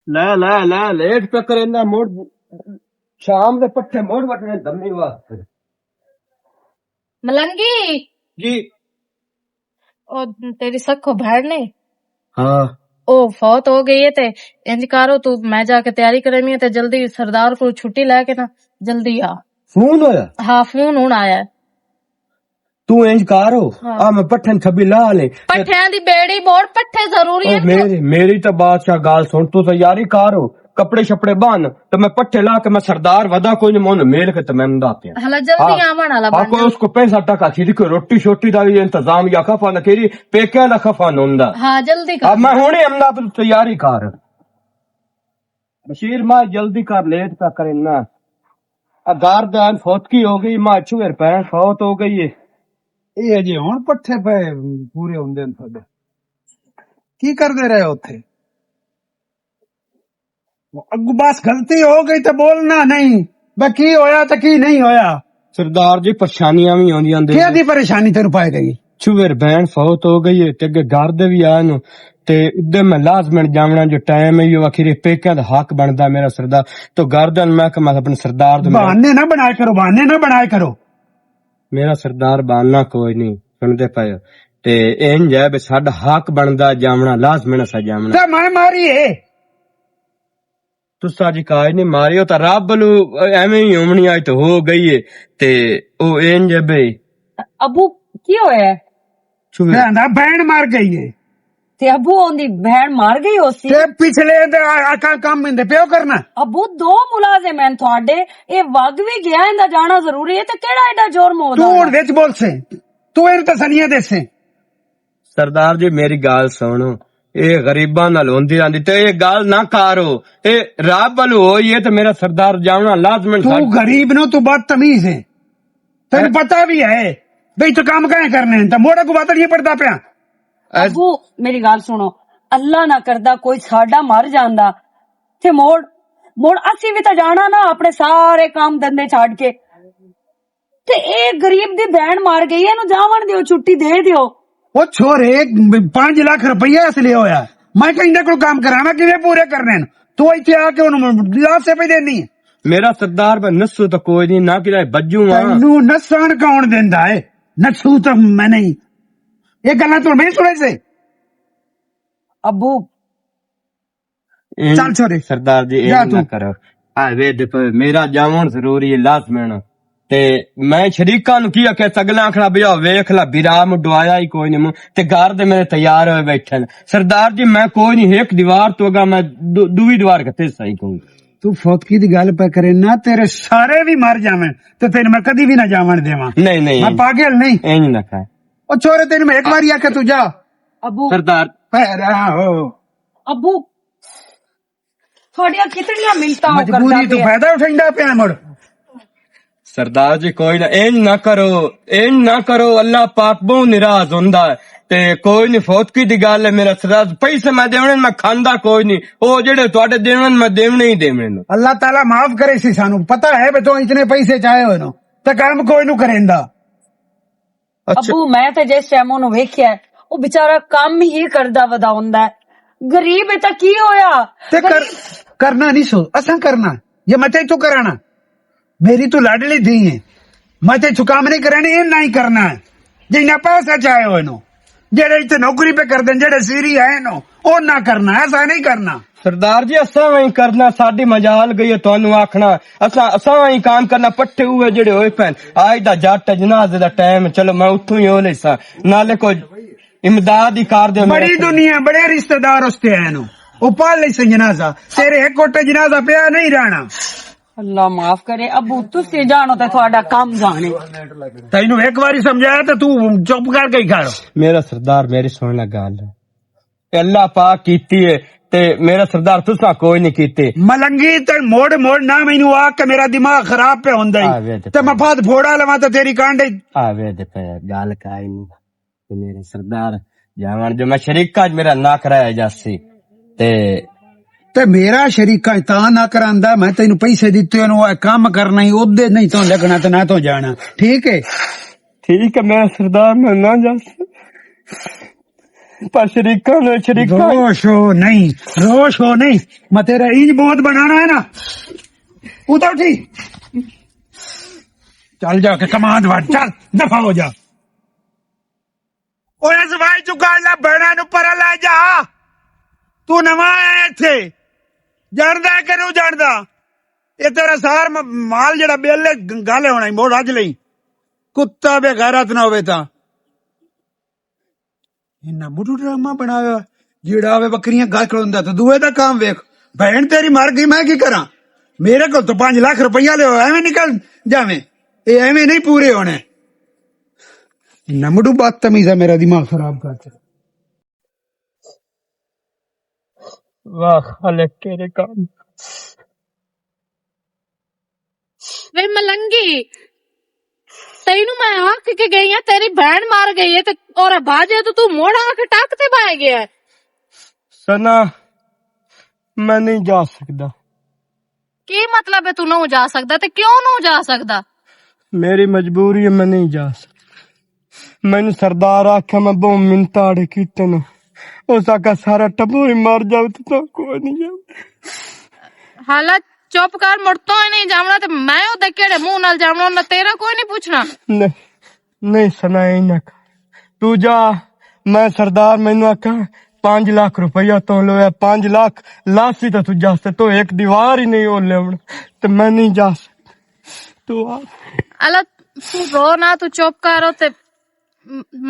ਲੈ ਲੈ ਲੈ ਲੇਟ पे करेंदा मोड़ शाम दे पट्ठे मोड़ वटने दम्मी वास्ते मलंगी जी। ओ तेरी सखो बहन ने हाँ ओ फौत हो गई है ते इंज करो तू मैं जाके तैयारी करनी है ते जल्दी सरदार को छुट्टी लेके ना जल्दी आ। फोन होया? हाँ फोन हुन आया है। तू इंज करो हाँ। आ मैं पट्ठन थबी ला ले पट्ठियां दी बेड़ी बोड़ पट्ठे जरूरी है। मेरी तो बादशाह गाल सुन तू तैयारी करो कपड़े शपड़े बन तो मैं पट्ठे ला के मैं सरदार वदा कोई नहीं मोन मेल के तो मैं दाते हला जल्दी आवन वाला हाँ कोई उसको पैसा टका थी कोई रोटी शोटी का भी इंतजाम या खफा न केरी पेकिया दा खफा न हुंदा। हाँ जल्दी कर। अब मैं हुणे अमदा तो तैयारी कर बशीर मां जल्दी कर लेट का करे ना गारदान फौत की हो गई मां चुएर पैन फौत हो गई है ਇਹ ਅਜੇ ਹੁਣ ਪੱਠੇ ਪਏ ਪੂਰੇ ਹੁੰਦੇ ਨੇ ਤੁਹਾਡੇ ਕੀ ਕਰਦੇ ਰਹੇ ਉੱਥੇ ਅੱਗੂ ਬਸ ਗਲਤੀ ਹੋ ਗਈ ਤੇ ਬੋਲਣਾ ਨਹੀਂ ਬਈ ਕੀ ਹੋਇਆ ਤੇ ਕੀ ਨਹੀਂ ਹੋਇਆ। सरदार जी परेशानियां भी आंदियां ने ਕਿਹਦੀ ਪਰੇਸ਼ਾਨੀ ਤੈਨੂੰ ਪਾਈ ਗਈ चुएर बहन फौत हो गई है ते अगे घर दे भी आए नु ते इदे मैं लाजमन जावना जो टाइम है यो आखिर पेकियां दा हक बनदा मेरा सरदार तो गर्दन मैं कमा अपने सरदार दे बहाने ना बनाया करो बहाने ना बनाया करो। मेरा सरदार बाना कोई नहीं सुनदे पे ते इंज है बे साडा हक बनदा जावना लाजमन सा जावना ਤੇ ਮੈਂ ਮਾਰੀ ਏ तुसा जी काज नहीं मारियो तो रब लू एवें ही होमनी आज तो हो गई है ते ओ इंज है बे अबू की होया है? चुएर ਕਹਿੰਦਾ ਬਹਿਣ ਮਰ ਗਈ ਏ ते अबू ओंदी बहन मार गई होसी। ਤੇ ਪਿਛਲੇ ਦੇ ਆਕਾ ਕੰਮ ਇੰਦੇ ਪਿਓ ਕਰਨਾ अबू दो मुलाजिम हैं थोड़े ये वग भी गया इंदा जाना जरूरी है ते केड़ा एडा जोर मोदा ਤੂੰ ਹੁਣ ਵਿੱਚ ਬੋਲ ਸੇ ਤੂੰ ਇਹਨੂੰ ਤਸਲੀਆਂ ਦੇਸੇ। सरदार जी मेरी गाल सुनो ये गरीबां नाल होंदी आंदी ते ये गाल ना करो ये रब वालू होई है ते मेरा सरदार जावना लाजमन तू गरीब नो तू बदतमीज है तेन पता भी है बई तो काम कहे करने तो मोड़ा को बात नहीं पड़ता पिया। अबू मेरी गाल सुनो अल्लाह ना करदा कोई साडा मर जांदा ते मोड़ मोड़ असी भी तो जाना ना अपने सारे काम धंधे छाड़ के ते ए गरीब दी बहन मार गई है नु जावन दियो छुट्टी दे दियो। वो छोरे 5 लाख रुपया इसलिए होया मैं कहीं को काम कराना कि पूरे करने तू इतने आके लाख से पे देनी मेरा सरदार पर नस्सू तो कोई नहीं ना कि बज्जू तेनू नसन कौन देंदा है नसू तो मैं नहीं ये गल्ला तो नहीं सुने से। अबू चल छोरे सरदार जी जा ना करो आ वे देखो मेरा जावन जरूरी है लाजमन ते मैं शरीका नु की आखे सगला आखना भैया वेख ला बिरा मुडवाया ही कोई नहीं ते घर दे मेरे तैयार होए बैठे सरदार जी मैं कोई नहीं एक दीवार तो अगा मैं दूवी दीवार कते सही कहूं तू फौतकी दी गल पे करे ना तेरे सारे भी मर जावे तो तेरे मैं कदी भी ना जावन देवा नहीं नहीं मैं पागल नहीं इंज ना कहे ओ छोरे तेरे मैं एक बार आके तू जा अबू सरदार पैरा हो अबू थोड़िया कितनिया मिलता हो मजबूरी तू फायदा उठाइंदा पे मुड़ सरदार जी कोई ना इंज ना करो अल्लाह पाक बहु निराज हुंदा है ते कोई नहीं फौतकी दी गल है मेरा सरदार पैसे मैं देवने मैं खांदा कोई नहीं ओ जेड़े तुहाडे देवने मैं देवने ही देवने अल्लाह ताला माफ करे सी सानू पता है बे तो इतने पैसे चाहे हो नो ते काम कोई नु करेंदा। अबू मैं ते जिस टाइम ओनू वेख्या ओ बेचारा काम ही करदा वदा हुंदा है गरीब है तां की होया ते करना नहीं सो असा करना ये मते तू कराना मेरी तू लाडली थी है मते तू काम नहीं कराने ये नहीं करना है जिन्ना पैसा चाहे हो नो जेड़े इतने नौकरी पे कर दें जेड़े सीरी है नो ओ ना करना ऐसा नहीं करना। सरदार जी असा वही करना साडी मजाल गई है तुहानू आखना असा वही काम करना पट्टे हुए जेड़े होए पैन आज दा जट जनाजे दा टाइम चलो मैं उठू ही होले सा नाले कोई इमदाद ही कर दे बड़ी दुनिया बड़े रिश्तेदार उसते हैं नो ओ पाल ले से जनाजा तेरे एक कोटे जनाजा पे नहीं रहना। अल्लाह माफ करे अबू तुसी जानो ते थोड़ा काम जाने तेनू एक बारी समझाया तो तू चुप कर गई खड़। मेरा सरदार मेरी सुनना गल है अल्लाह पाक कीती है ते मेरा सरदार तुसा कोई नहीं कीते मलंगी ते मोड़ मोड़ ना मैनू आ के मेरा दिमाग खराब पे हुंदा ही ते मैं फाद फोड़ा लवा तो तेरी कांडे आवे दे पे गल काई नहीं मेरे सरदार जावन जो मैं शरीका मेरा ना कराया जासी ते मेरा शरीका ता ना करांदा मैं तेनू पैसे दिते नु काम करना ही ओदे नहीं तो लगना तो ना तो जाना ठीक है मेरा सरदार मैं ना जा पर शरीका रोश हो नहीं मैं तेरा इंज बहुत बनाना है ना उतर उठी चल जाके कमांड वाट चल दफा हो जा ओए सवाई चुका ला बड़ा नु पर ला जा तू नवा आया इथे जानदा कि नहीं जानदा ये तेरा सार माल जड़ा बेले गाले होना ही मोड़ अज लई कुत्ता बेगैरत ना होवे ता इन्ना मुठू ड्रामा बनाया जेड़ा वे बकरियां गाल खड़ोंदा तो दूए दा काम वेख बहन तेरी मर गई मैं की करा मेरे को तो 5 लाख रुपया ले एवं निकल जावे ये एवं नहीं पूरे होने इन्ना मुठू बदतमीज है मेरा दिमाग खराब करते वाह खालिक तेरे काम वे मलंगी तेनू मैं आख के गई है तेरी बहन मार गई है ते और बाजे तो तू मोड़ आख टाकते पाए गया है। सना मैं नहीं जा सकता की मतलब है तू नहीं जा सकता ते क्यों नहीं जा सकता मेरी मजबूरी है मैं नहीं जा सकता मैंने सरदार आख्या मैं बहु मिन्नता अड़े कीते न उस आका सारा टब्बर ही मर जावे तो कोई नहीं जावे हालत चुप कर मुड़तो ही नहीं जावना ते मैं ओदे केड़े मुंह नाल जावना ना तेरा कोई नहीं पूछना नहीं सना ही ना तू जा मैं सरदार मैनू आख्या 5 लाख रुपया तो लो 5 लाख लासी तो तू जा तो एक दीवार ही नहीं हो ले तो मैं नहीं जा सकता तू आ अला तू रो ना तू चुप कर ते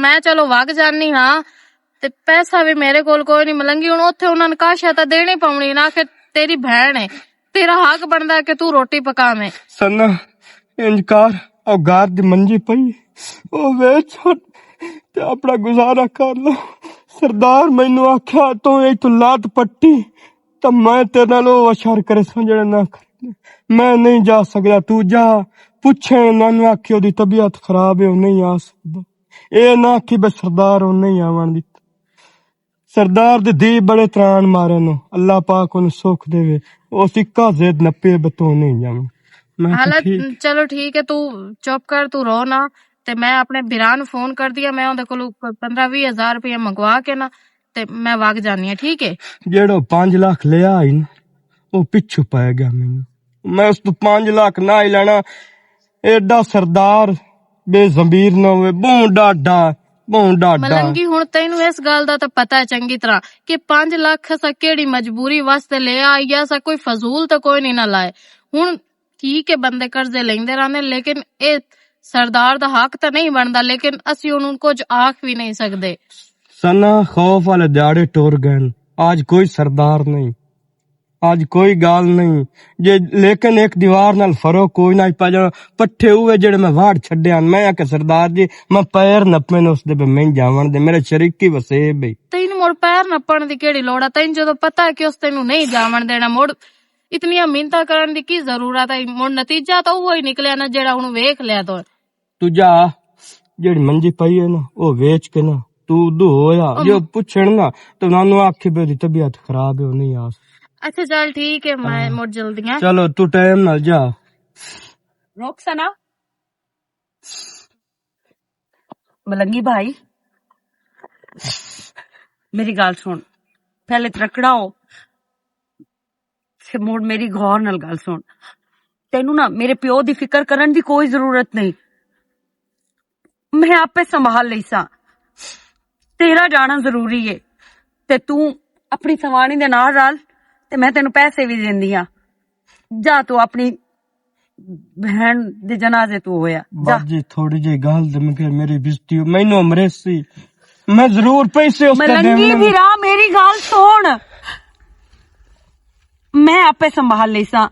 मैं चलो वग जानी हाँ ते पैसा भी मेरे कोल कोई नहीं मिलंगी हुण उत्थे उन्हां ने काशा तां देनी पौनी ना कि तेरी बहन है तेरा हक बनदा कि तू रोटी पकावे सना इंजकार और गार दी मंजी पई ओ वेच ते अपना गुजारा कर लो सरदार मैनू आख्या तू ए तू लात पट्टी तो मैं तेरे नाल ओ अशर करे जेड़ा ना कर मैं नहीं जा सकदा तू जा पुछे नानू आखी ओदी तबीयत खराब है ओ नहीं आ सकदा ए ना कि बस सरदार ओ नहीं आवन दी सरदार दे दी बड़े त्राण मारे नो अल्लाह पाक उन्हें सुख देवे ओ सिक्का जेद नपे बतो नहीं जावे मैं हालत चलो ठीक है तू चुप कर तू रो ना ते मैं अपने बिरान नू फोन कर दिया मैं ओदे कोलों 15-20 हजार रुपया मंगवा के ना ते मैं वग जानी है ठीक है जेड़ो 5 लाख ले आई ना वो पिछू पै गया मैनू मैं उस तो 5 लाख ना ही लेना एडा सरदार बेजमीर ना होवे बहुत डाडा मलंगी हुण तैनू इस गल दा तां पता है चंगी तरह कि 5 लाख असा केड़ी मजबूरी वास्ते ले आई या सा कोई फजूल तो कोई नहीं ना लाए हुण ठीक है बंदे कर्जे लेंदे रहने लेकिन ए सरदार दा हक तो नहीं बनदा लेकिन असी उन्हें कुछ आख भी नहीं सकदे सना खौफ वाले दिहाड़े टुर गए आज कोई सरदार नहीं आज कोई गाल नहीं जे लेकिन एक दीवार नाल फर्क कोई ना पा जाना पट्ठे हुए जेड़े मैं वाड़ छड्डे मैं आके सरदार जी मैं पैर नपे ने उसदे पे मैं जावन दे मेरे शरीकी वसे बई तैनू मोड़ पैर नपण दी केड़ी लोड़ है तैनू जदों पता है कि उस तैनू नहीं जावन देना मोड़ इतनियां मिन्नतां करन दी की जरूरत है मोड़ नतीजा तो वो ही निकलिया ना जेड़ा हुण वेख लिया तू जा जेड़ी मंजी पई है ना वो वेच के ना तू दो होया जो पुछण ना तो नानू आखी मेरी तबीयत खराब है नहीं आ अच्छा चल ठीक है मैं मोड़ जल्दी चलो तू टाइम नाल जा रोक सना मलंगी भाई मेरी गल सुन पहले त्रकड़ा हो फिर मोड़ मेरी गौर नाल गल सुन तेनू ना मेरे प्यो दी फिक्र करन दी कोई जरूरत नहीं मैं आपे संभाल लई सा तेरा जाना जरूरी है ते तू अपनी सवाणी दे नाल रल ते मैं तेनू पैसे भी देंदी हां जा तू अपनी बहन दे जनाजे तू होया जा जी थोड़ी जी गल दे मेरी बेइज्जती मैनू अमरेसी मैं जरूर पैसे उसके मलंगी भी रहा मेरी गल सुन मैं आपे संभाल लई सा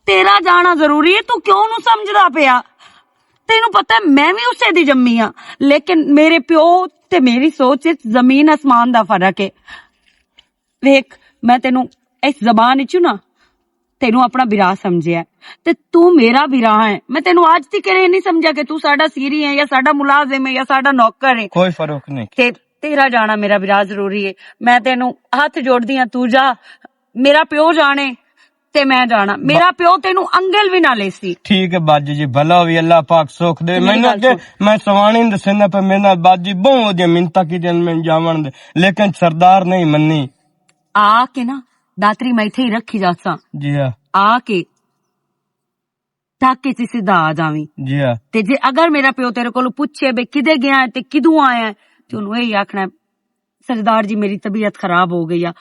तेरा जाना जरूरी है तू क्यों नू समझदा पिया तेनू पता है मैं भी उसे दी जम्मी हां लेकिन मेरे प्यो ते मेरी सोच च जमीन आसमान दा फर्क है वेख मैं तेनू इस जबान विच ना तेनू अपना बिरा समझिया ते तू मेरा बिरा है मैं तेनू आज तक नहीं समझा कि तू साडा सीरी है या साडा मुलाजिम है या साडा नौकर है कोई फर्क नहीं ते तेरा जाना मेरा बिरा जरूरी है मैं तेनू हाथ जोड़दी हां तू जा मेरा प्यो जाने ਤੇ ਮੈਂ ਜਾਣਾ। ਮੇਰਾ ਪਿਓ ਤੈਨੂੰ ਅੰਗਲ ਵੀ ਨਾ ਲੈਸੀ। ठीक है बाजी जी, भला भी अल्लाह पाक सुख दे। मैंने अगे मैं सवानी दसना पे मेरे नाल बाजी बहुत दी मिन्नतां की जन मैं जावन दे, लेकिन सरदार नहीं मन्नी। आ के ना दातरी मैं इथे ही रखी जासा। जी हाँ आ के टाके च सीधा आ जावी। जी हाँ। ते जे अगर मेरा प्यो तेरे कोल पूछे बे किदे गया है ते किदू आया है, ते ओनू यही आखना सरदार जी मेरी तबीयत खराब हो गई है,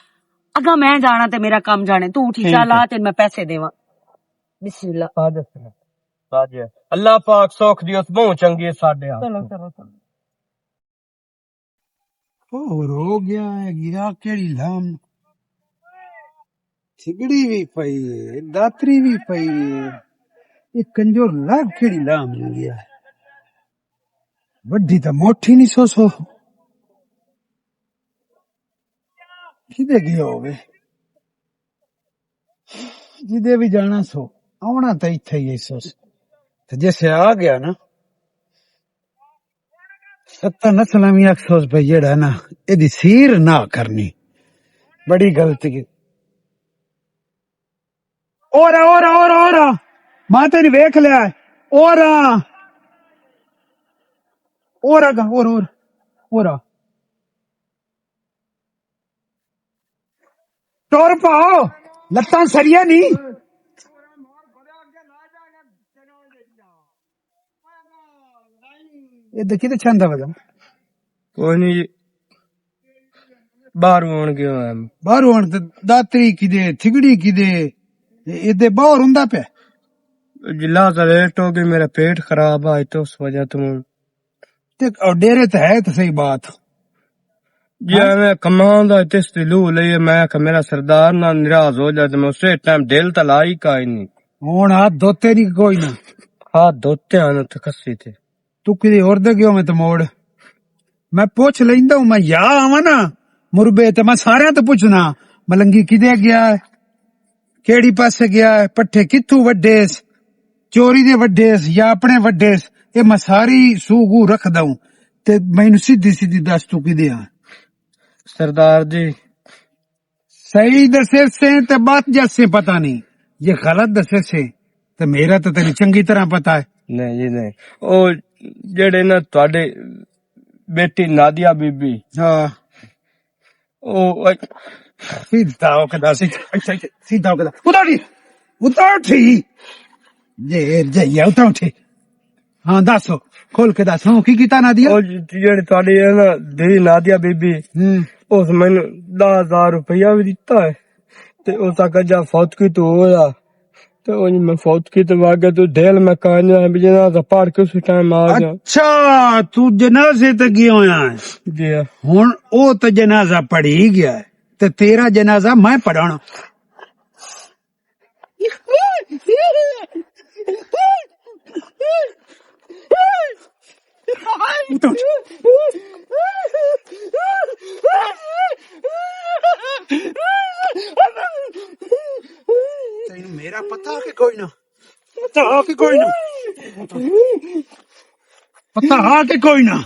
अगर मैं जाना ते मेरा काम जाने, तू उठी चल आ ते मैं पैसे देवा। बिस्मिल्लाह। बाजी अल्लाह पाक सुख दियो, बहुत चंगी है साडे। चलो चलो चलो। और हो गया है गिरा केड़ी लाम, ठिगड़ी भी पई है, दातरी भी पई है, ये कंजोर लाग केड़ी लाम हो गया है। वड्डी तो मोटी नहीं सो किदे गया होवे, जिदे भी जाना सो आना तो इत्थे ही सोस। तो जैसे आ गया ना सत्ता नस्ल में अफसोस भाई जेड़ा ना एदी सीर ना करनी बड़ी गलती की। ओरा मां तेरी वेख लिया है। ओरा टोर पाओ लत्तां सरिया नहीं। ये देखी तो छंदा वजन कोई नहीं बाहर होन गयो है। बाहर होन ते दातरी किदे थिगड़ी किदे इदे बाहर हुंदा पे। जिला लेट हो गई, मेरा पेट खराब है तो उस वजह तुम ते डेरे तो है तो सही बात जी। मैं कमांदा तिस लू लिए मैं मेरा सरदार ना निराश हो जाए, मैं उसे टाइम दिल तलाई का ही नहीं। हुन हाथ धोते नहीं कोई ना, हाथ धोते आने तो खस्सी थे। तू किदे और दे गयो मैं तो मोड़ मैं पूछ लेंदा हूं। मैं या आवा ना मुरबे ते मैं सारे तो पूछना मलंगी किदे गया है, केड़ी पासे गया है, पट्ठे कित्थू वड्डेस, चोरी दे वड्डेस या अपने वड्डेस, ये मैं सारी सूगू रख दूं ते मैनू सीधी सीधी दस तू किदे आ। सरदार जी सही दसे से ते बात जैसे पता नहीं, ये गलत दसे से ते मेरा तो तेरी चंगी तरह पता है। नहीं जी नहीं, ओ जेड़े ना तुहाडे बेटी नादिया बीबी, हाँ ओ सीधा होकर सीधा होकर उतारी जे उठी। हाँ दसो खोल के दस की कीता नादिया। ओ जेड़ी तुहाडी है ना दी नादिया बीबी, उस मैनू 10,000 रुपया भी दिता है ते उसका कजा फौत की तो होया तो मैं फौत की तो आगे तो ढेल में कहने जनाजा पढ़ के उस टाइम आ गया। अच्छा तू जनाजे तक गया है जी हुन ओ तो जनाजा पढ़ी ही गया है ते तेरा जनाजा मैं पढ़ाना। मेरा पता है कि कोई ना, पता है कि कोई ना, पता है कि कोई ना,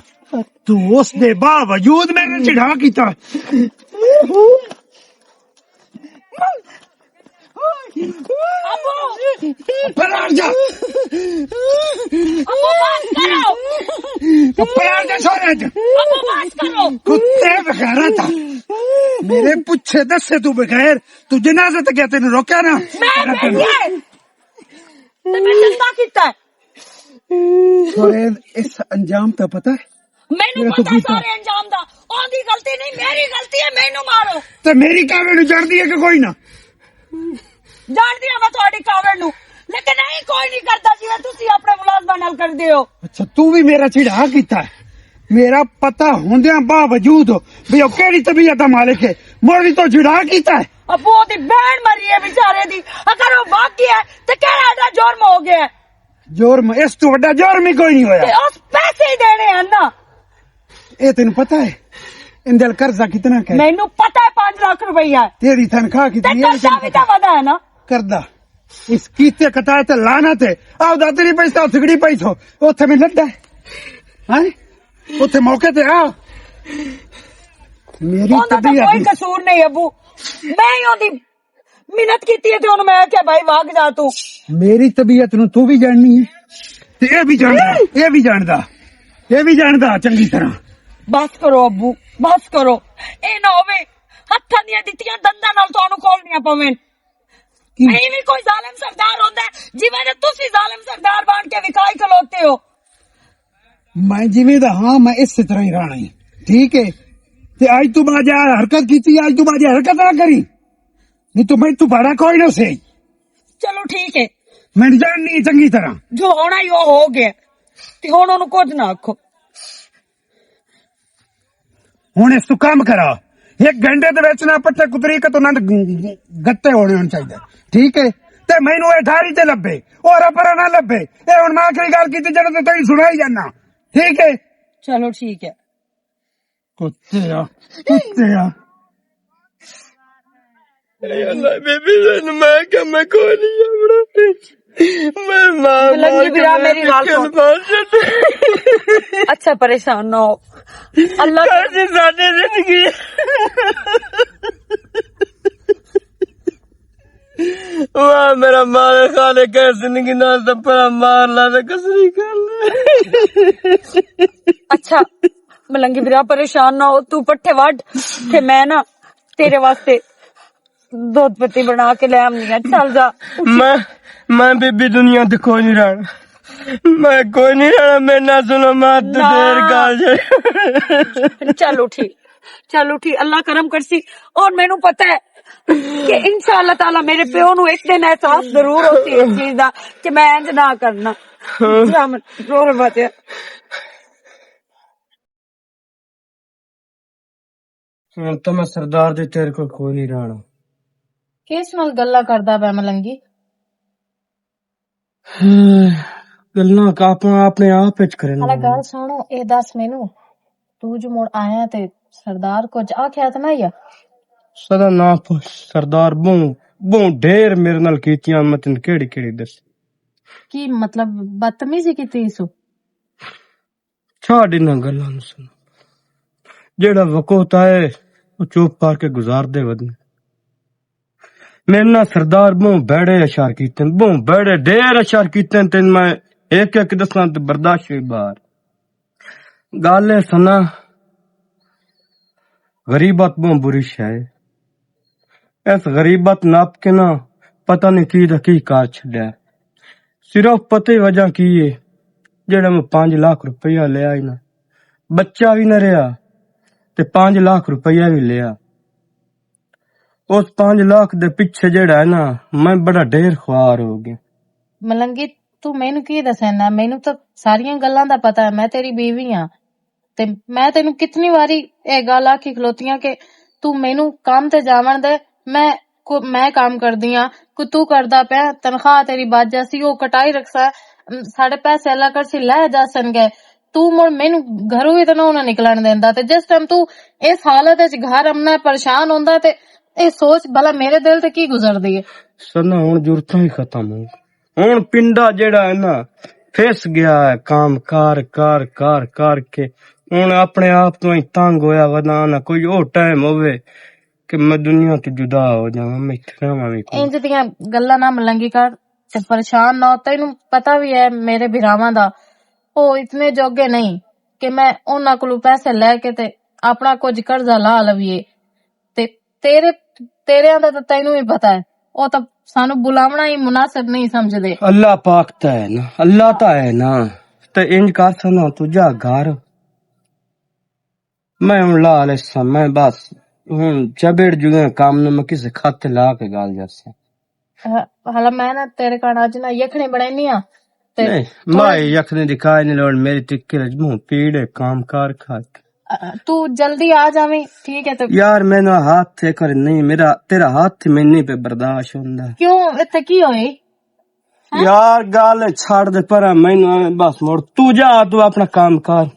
तू उस दे बावजूद मेरे चिढ़ा कीता। परार जा छोरे कुत्ते बगैर था मेरे पूछे दसे तू बगैर तू जनाजे तक गया, तेन रोका ना छोरे। इस अंजाम तो पता है मैनू पता सारे अंजाम दा, ओदी गलती नहीं मेरी गलती है, मैनू मारो। तो मेरी कावे नु जान दी है कि कोई ना जान दिया मैं थोड़ी कावे नु, लेकिन नहीं कोई नहीं करता जिवें तुसी अपने मुलाजमा नाल करदे हो। अच्छा तू भी मेरा चिढ़ा कीता है, मेरा पता होंदिया बावजूद भी ओ केड़ी तबीयत दा मालिक है, मोर भी तो चिढ़ा कीता है। अबू ओदी बहन मरी है बेचारे दी, अगर वो बाकी है तो केड़ा एडा जुर्म हो गया है। जुर्म इस तो वड्डा जुर्म ही कोई नहीं होया। ते उस पैसे ही देने हैं ना। ए तेन पता है इंदल कर्जा कितना है? मैनू पता है 5 लाख रुपया है। तेरी तनख्वाह कितनी है? कर्जा भी तो वधा है ना। करदा इस कीते कटाए ते लाना थे आओ दातरी पैसा सिगड़ी पैसो उथे में लड्डा है उथे मौके ते आ मेरी ओंदा तो कोई कसूर नहीं अबू, मैं ही ओंदी ਮਿਹਨਤ ਕੀਤੀ ਹੈ ਤੇ ਹੁਣ ਮੈਂ ਕਿਹਾ ਭਾਈ ਭਾਗ ਜਾ ਤੂੰ। ਮੇਰੀ ਤਬੀਅਤ ਨੂੰ ਤੂੰ ਵੀ ਜਾਣਨੀ ਹੈ ਤੇ ਇਹ ਵੀ ਜਾਣਦਾ, ਇਹ ਵੀ ਜਾਣਦਾ, ਇਹ ਵੀ ਜਾਣਦਾ ਚੰਗੀ ਤਰ੍ਹਾਂ। ਬਸ ਕਰੋ ਅੱਬੂ, ਬਸ ਕਰੋ। ਇਹ ਨਾ ਹੋਵੇ ਹੱਥਾਂ ਦੀਆਂ ਦਿੱਤੀਆਂ ਦੰਦਾਂ ਨਾਲ ਤੁਹਾਨੂੰ ਖੋਲਣੀਆਂ ਪਵੇ। ਕੀ ਨਹੀਂ ਵੀ ਕੋਈ ਜ਼ਾਲਿਮ ਸਰਦਾਰ ਹੁੰਦਾ ਹੈ, ਜਿਵੇਂ ਦੇ ਤੁਸੀਂ ਜ਼ਾਲਿਮ ਸਰਦਾਰ ਬਣ ਕੇ ਵਿਖਾਈ ਖਲੋਤੇ ਹੋ। ਮੈਂ ਜਿਵੇਂ ਦਾ ਹਾਂ ਮੈਂ ਇਸੇ ਤਰ੍ਹਾਂ ਹੀ ਰਹਿਣਾ ਹੈ, ਠੀਕ ਹੈ। ਤੇ ਅੱਜ ਤੂੰ ਬਾਜ ਹਰਕਤ ਕੀਤੀ, ਅੱਜ ਤੂੰ ਬਾਜ ਹਰਕਤ ਨਾ ਕਰੀ, ਨਹੀਂ ਤੂੰ ਮੈਂ ਤੂੰ ਬੜਾ ਕੋਈ ਨਾ ਸਹੀ। ਚਲੋ ਠੀਕ ਹੈ, ਮੈਂ ਜਾਣਨੀ ਹੈ ਚੰਗੀ ਤਰ੍ਹਾਂ। ਜੋ ਹੋਣਾ ਹੀ ਉਹ ਹੋ ਗਿਆ ਤੇ ਹੁਣ ਉਹਨੂੰ ਕੁਝ ਨਾ ਆਖੋ। ਹੁਣ ਇਸ ਤੂੰ ਕੰਮ ਕਰਾ, 1 घंटे ਦੇ ਵਿੱਚ ਨਾ ਪੱਠੇ ਕੁਤਰੀ ਕੇ ਤੋਂ ਨਾ ਗੱਤੇ ਹੋਣੇ ਚਾਹੀਦੇ, ਠੀਕ ਹੈ। ਤੇ ਮੈਨੂੰ ਇਹ ਠਾਰੀ ਤੇ ਲੱਭੇ ਔਰ ਪਰ ਨਾ ਲੱਭੇ। ਇਹ ਹੁਣ ਮੈਂ ਆਖਰੀ ਗੱਲ ਕੀਤੀ ਜਦੋਂ ਤੇ ਤੈਨੂੰ ਸੁਣਾਈ ਜਾਨਾ, ਠੀਕ ਹੈ। ਚਲੋ ਠੀਕ ਹੈ। ਕੁੱਤੇ ਆ, ਕੁੱਤੇ ਆ। ਅੱਲਾ ਬੀਬੀ ਤੈਨੂੰ ਮੈਂ ਕਿਹਾ ਮੈਂ ਕੋਈ ਨਹੀਂ ਆਪਣਾ ਮੈਂ ਮਾਂ ਲੰਗੀ ਵੀਰਾ ਮੇਰੀ ਗੱਲ ਸੁਣ। ਅੱਛਾ ਪਰੇਸ਼ਾਨ ਨਾ ਹੋ, ਅੱਲਾਹ ਸਾਡੀ ਜ਼ਿੰਦਗੀ ਵਾਹ ਮੇਰਾ ਮਾਲ ਖਾਲੇ ਕੇ ਜ਼ਿੰਦਗੀ ਨਾਲ ਤਾਂ ਮਾਰ ਲਾ ਤੇ ਕਸਰੀ ਕਰ ਲੈ। ਅੱਛਾ ਮਲੰਗੀ ਵੀਰਾ ਪਰੇਸ਼ਾਨ ਨਾ ਹੋ, ਤੂੰ ਪੱਠੇ ਵੱਢ ਤੇ ਮੈਂ ਨਾ ਤੇਰੇ ਵਾਸਤੇ ਦੁੱਧ ਪੱਤੀ ਬਣਾ ਕੇ ਲੈ ਆਉਂਦੀ ਆ। ਚੱਲ ਜਾ। ਮੈਂ ਬੀਬੀ ਦੁਨੀਆ ਤੇ ਕੋਈ ਨਹੀਂ ਰਹਿਣਾ, ਮੈਂ ਕੋਈ ਨਹੀਂ ਰਹਿਣਾ। ਮੇਰੇ ਨਾਲ ਸੁਣੋ ਮੈਂ ਦੇਰ ਗੱਲ चलो ठीक, चलो ठीक, अल्लाह करम करसी। और मैनू पता है कि इंशाअल्लाह ताला मेरे प्यो नू एक दिन एहसास जरूर होती है इस चीज दा कि मैं इंज ना करना। रोल बचे तो मैं सरदार दे तेरे को कोई नहीं रहना। ਕਿਸ ਨਾਲ ਗੱਲਾਂ ਕਰਦਾ ਪਿਆ ਮਲੰਗੀ? ਗੱਲਾਂ ਆਪਣੇ ਆਪ ਵਿੱਚ ਕਰੇ ਹਾਲੇ ਗੱਲ ਸੁਣੋ, ਇਹ ਦੱਸ ਮੈਨੂੰ, ਤੂੰ ਜੋ ਮੁੜ ਆਇਆ ਤੇ ਸਰਦਾਰ ਕੁਝ ਆਖਿਆ ਤਾਂ ਨਹੀਂ ਆ? ਸਦਾ ਨਾ ਪੁੱਛ, ਸਰਦਾਰ ਬਹੁ ਢੇਰ ਮੇਰੇ ਨਾਲ ਕੀਤੀਆਂ, ਮੈਂ ਤੈਨੂੰ ਕਿਹੜੀ ਦੱਸ। ਕੀ ਮਤਲਬ ਬਦਤਮੀਜ਼ੀ ਕੀਤੀ ਸੂ? ਛੱਡ ਇਹਨਾਂ ਗੱਲਾਂ ਨੂੰ ਸੁਣ, ਜਿਹੜਾ ਵਕੂਤ ਆਏ ਉਹ ਚੁੱਪ ਪਾਰ ਕੇ ਗੁਜ਼ਾਰਦੇ ਵਧਨੇ। ਮੇਰੇ ਨਾਲ ਸਰਦਾਰ ਬਹੁ ਬੜੇ ਅਸ਼ਾਰ ਕੀਤੇ, ਬਹੁ ਬੜੇ ਢੇਰ ਅਸ਼ਾਰ ਕੀਤੇ, ਤੈਨੂੰ ਮੈਂ ਇੱਕ ਦੱਸਾਂ ਤੇ ਬਰਦਾਸ਼ਤ ਵੀ ਬਾਹਰ। ਗੱਲ ਹੈ ਸੁਣਾ, गरीबत बहुत बुरी है। इस गरीबत नाप के ना पता नहीं की कार छड़िया, सिर्फ पता ही वजह की है जेड़ा मैं 5 लाख रुपया ले आई ना, बच्चा भी न रहा ते 5 लाख रुपया भी लिया। उस 5 लाख दे पीछे जेड़ा है ना मैं बड़ा ढेर ख्वार हो गया। ਮਲੰਗੀ ਤੂੰ ਮੈਨੂੰ ਕੀ ਦੱਸਣਾ? ਮੈਨੂੰ ਤਾਂ ਸਾਰੀਆਂ ਗੱਲਾਂ ਦਾ ਪਤਾ ਹੈ, ਮੈਂ ਤੇਰੀ ਬੀਵੀ ਆ ਤੇ ਮੈਂ ਤੈਨੂੰ ਕਿਤਨੀ ਵਾਰੀ ਇਹ ਗੱਲ ਆਖੀ ਖਲੋਤੀਆਂ ਕਿ ਤੂੰ ਮੈਨੂੰ ਕੰਮ ਤੇ ਜਾਵਣ ਦੇ, ਮੈਂ ਕੰਮ ਕਰਦੀ ਆ, ਕੋ ਤੂੰ ਕਰਦਾ ਪਿਆ, ਤਨਖਾਹ ਤੇਰੀ ਬਚ ਜਾਸੀ, ਉਹ ਕਟਾਈ ਰੱਖਸਾ, ਸਾਡੇ ਪੈਸੇ ਅੱਲਾ ਕਰ ਸੀ ਲੈ ਜਾਸਣਗੇ, ਤੂੰ ਮੁੜ ਮੈਨੂੰ ਘਰੋਂ ਵੀ ਤਾਂ ਨਾ ਨਿਕਲਣ ਦਿੰਦਾ। ਤੇ ਜਿਸ ਟਾਈਮ ਤੂੰ ਇਸ ਹਾਲਤ ਵਿੱਚ ਘਰ ਆਉਣਾ ਪਰੇਸ਼ਾਨ ਹੁੰਦਾ ਤੇ ਇਹ ਸੋਚ ਭਲਾ ਮੇਰੇ ਦਿਲ ਤੇ ਕੀ ਗੁਜ਼ਰਦੀ ਹੈ। ਸਨਾ ਹੁਣ ਜ਼ਰੂਰਤਾਂ ਹੀ ਖਤਮ ਹੋ, ਹੁਣ ਪਿੰਡਾ ਜਿਹੜਾ ਹੈ ਨਾ ਫਿਸ ਗਿਆ ਹੈ, ਕੰਮ ਕਾਰ ਕੇ ਹੁਣ ਆਪਣੇ ਆਪ ਤੋਂ ਹੀ ਤੰਗ ਹੋਇਆ ਵਦਾ ਨਾ ਕੋਈ ਉਹ ਟਾਈਮ ਹੋਵੇ ਕਿ ਮੈਂ ਦੁਨੀਆ ਤੋਂ ਜੁਦਾ ਹੋ ਜਾਵਾਂ, ਮੈਂ ਇੱਥੇ ਰਹਾਂ ਵੀ। ਇੰਜ ਦੀਆਂ ਗੱਲਾਂ ਨਾ ਮਲੰਗੀ ਕਰ ਤੇ ਪਰੇਸ਼ਾਨ ਨਾ ਹੋ। ਤੈਨੂੰ ਪਤਾ ਵੀ ਹੈ ਮੇਰੇ ਭਰਾਵਾਂ ਦਾ ਉਹ ਇਤਨੇ ਜੋਗੇ ਨਹੀਂ ਕਿ ਮੈਂ ਉਹਨਾਂ ਕੋਲੋਂ ਪੈਸੇ ਲੈ ਕੇ ਤੇ ਆਪਣਾ ਕੁਝ ਕਰਜ਼ਾ ਲਾ ਲਵੀਏ। ਤੇ ਤੇਰਿਆਂ ਦਾ ਤਾਂ ਤੈਨੂੰ ਵੀ ਪਤਾ ਹੈ, ਉਹ ਤਾਂ ਸਾਨੂੰ ਬੁਲਾਵਣਾ ਹੀ ਮੁਨਾਸਿਬ ਨਹੀਂ ਸਮਝਦੇ। ਅੱਲਾਹ ਪਾਕ ਤਾਂ ਹੈ ਨਾ, ਅੱਲਾਹ ਤਾਂ ਹੈ ਨਾ, ਤੇ ਇੰਜ ਕਰ ਸਨਾ ਤੂੰ ਜਾ ਘਰ, ਮੈਂ ਹੁਣ ਲਾ ਲੈ ਸਾਂ, ਮੈਂ ਬਸ ਹੁਣ ਚਬੇੜ ਜੁਗੇ ਕੰਮ ਨੂੰ ਮੈਂ ਕਿਸੇ ਖਾਤੇ ਲਾ ਕੇ ਗਾਲ ਜਾਸਾਂ। ਹਾਲਾ ਮੈਂ ਨਾ ਤੇਰੇ ਕਾਰਨ ਅੱਜ ਨਾ ਯਖਣੇ ਬਣਾਈਨੀ ਆ ਤੇ ਮੈਂ ਯਖਣੇ ਦੀ ਕਾਇ ਨਹੀਂ ਲੋੜ, ਮੇਰੀ ਟਿੱਕੇ ਰਜ ਮੂੰਹ ਪੀੜੇ ਕੰਮ ਕਾਰ ਖਾ ਕੇ तू जल्दी आ जावे, ठीक है? तो यार मैंने हाथ थे कर नहीं, मेरा तेरा हाथ मैंने पे बर्दाश्त होंदा। क्यों इत्ते की होई? यार गाल छाड़ दे पर मैनू बस मोड़, तू जा, तू अपना काम कर,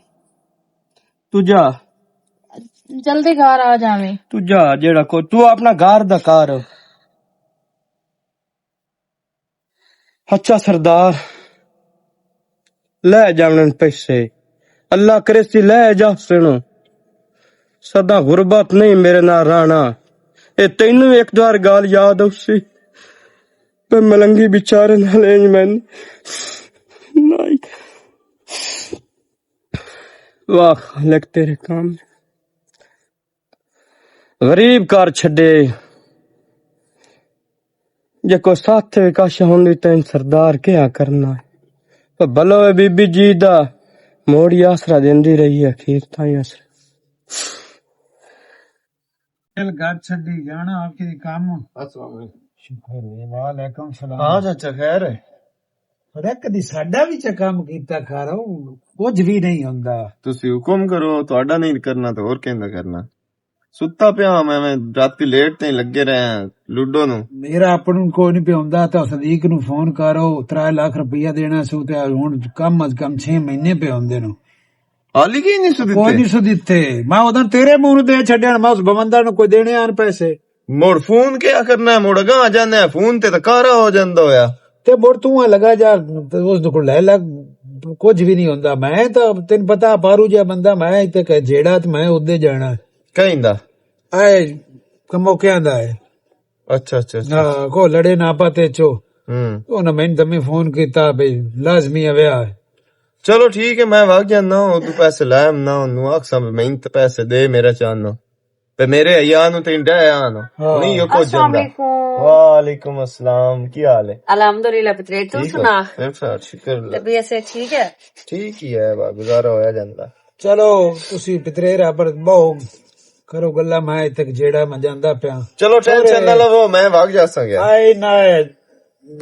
तू जा जल्दी घर आ जावे, तू जा जेड़ा को तू अपना घर दा कर। अच्छा सरदार ले जावन पैसे, अल्लाह करे सी ले जा सुनो, सदा गुरबत नहीं मेरे नाल रहना, ਇਹ ਤੈਨੂੰ ਇੱਕ ਵਾਰ ਗੱਲ ਯਾਦ ਆਉਸੀ ਪਰ ਮਲੰਗੀ ਵਿਚਾਰੇ ਨਾਲ ਇੰਜ ਮੈਨੂੰ ਨਹੀਂ ਵਾਹ ਖਾਲਕ ਤੇਰੇ ਕੰਮ ਗਰੀਬ ਕਰ ਛੱਡੇ ਜੇ ਕੋ ਸਾਥ ਕਾਸ਼ ਹੁੰਦੀ ਤੈਨੂੰ ਸਰਦਾਰ ਕਿਆ ਕਰਨਾ ਪਰ ਭਲੋ ਬੀਬੀ ਜੀ ਦਾ ਮੋੜੀ ਆਸਰਾ ਦਿੰਦੀ ਰਹੀ ਹੈ ਅਖੀਰ ਤਾਈਂ ਆਸਰਾ चल घर छड़ी जाना आपके काम वालेकुम सलाम हाँ चाचा खैर है अरे कदी साडा भी च काम कीता खारो कुछ भी नहीं हुंदा तुसी हुक्म करो ਤੁਹਾਡਾ नहीं करना तो और कहंदा करना सुत्ता पिया मैं राती लेट ते लगे रहे लूडो नु मेरा अपन को नहीं पे हुंदा तो सदीक नु फोन करो 3 लाख रुपया देना सु ते हुन कम अज कम 6 महीने पे हुंदे नु हाली की नहीं सुदिते कोई नहीं सु दिते मैं उधर तेरे मुंह नु दे छड़न मैं उस बंदा नु कोई देने आन पैसे मोड़ फोन क्या करना है मोड़ गा जाने है फोन ते कारा हो जांदा होया ते बोर तू लगा जा ते उस को ले लग कुछ भी नहीं हुंदा मैं तो तेन पता पारू जा बंदा मैं इते कह जेड़ा ते मैं उदे जाना कहिंदा आए कमो कहंदा है अच्छा अच्छा ना को लड़े ना पाते चो हम्म उन्हें मैंने तमें फोन किया भाई लाजमी है व्याह है चलो ठीक है मैं भाग जाना हूं तू पैसे लाया ना नु आखसा मैं तो पैसे दे मेरा चाहनो पे मेरे अया नु ते डे आनो नहीं यो को जंदा वालेकुम अस्सलाम की हाल है अल्हम्दुलिल्लाह पुत्रे तू सुना शुक्र अल्लाह तबीयत से ठीक है ठीक ही है बा गुजारा होया जांदा चलो तुसी पितरेरा पर बहु करो गल्ला मैं तक जेड़ा मैं जांदा पिया चलो टेंशन ना लो मैं भाग जा सके आए ना